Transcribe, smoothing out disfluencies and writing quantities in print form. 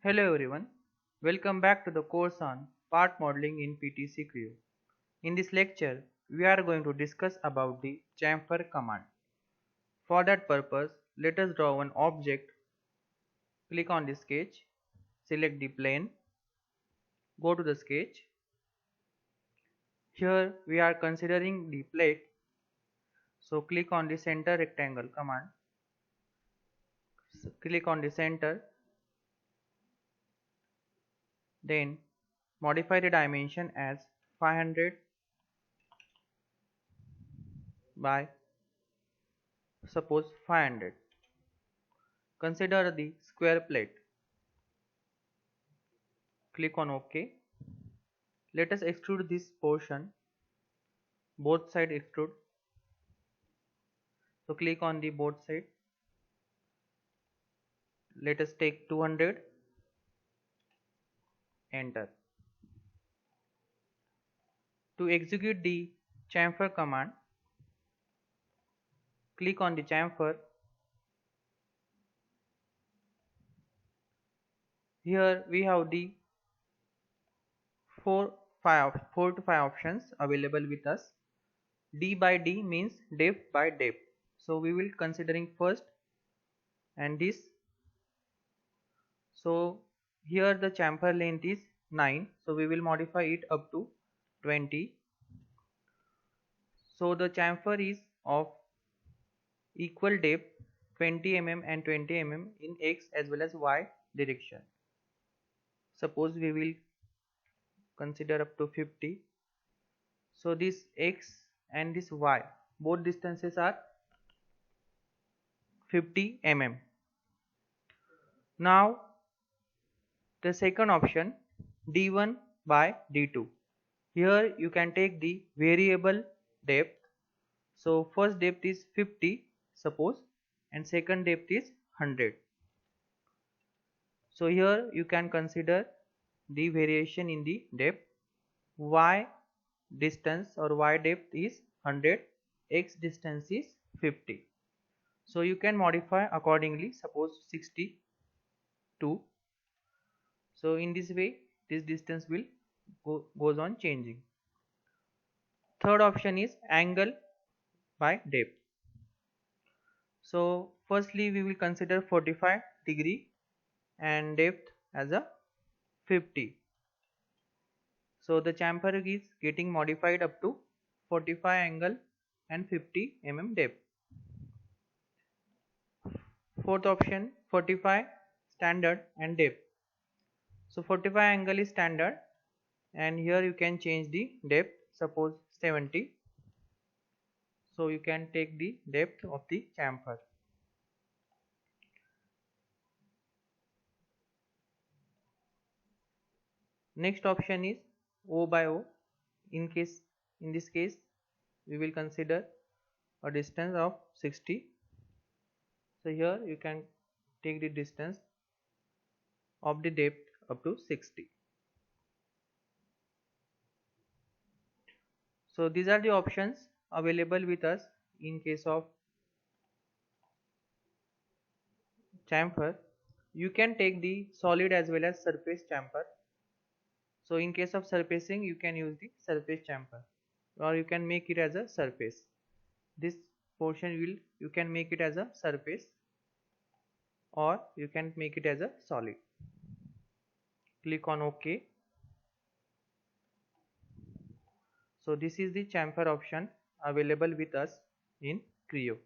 Hello everyone, welcome back to the course on part modeling in PTC Creo. In this lecture, we are going to discuss about the chamfer command. For that purpose, let us draw one object. Click on the sketch, select the plane, go to the sketch. Here we are considering the plate, so click on the center rectangle command. Click on the center, then modify the dimension as 500 by suppose 500. Consider the square plate. Click on OK. Let us extrude this portion, both side extrude. So click on the both side. Let us take 200, enter. To execute the chamfer command, click on the chamfer. Here we have the 4 to 5 options available with us. D by D means depth by depth. So we will considering first and this. So here the chamfer length is 9, so we will modify it up to 20. So the chamfer is of equal depth 20 mm and 20 mm in x as well as y direction. Suppose we will consider up to 50. So this x and this y, both distances are 50 mm. Now the second option, d1 by d2. Here you can take the variable depth. So first depth is 50 suppose, and second depth is 100. So here you can consider the variation in the depth. Y distance or y depth is 100, x distance is 50. So you can modify accordingly, suppose 62. So in this way this distance will goes on changing. Third option is angle by depth. So firstly we will consider 45 degree and depth as a 50. So the chamfer is getting modified up to 45 angle and 50 mm depth. Fourth option, 45 standard and depth. So 45 angle is standard, and here you can change the depth, suppose 70. So you can take the depth of the chamfer. Next option is O by O. In this case we will consider a distance of 60. So here you can take the distance of the depth up to 60. So these are the options available with us in case of chamfer. You can take the solid as well as surface chamfer. So in case of surfacing you can use the surface chamfer, or you can make it as a surface. This portion you can make it as a surface, or you can make it as a solid. Click on OK. So this is the chamfer option available with us in Creo.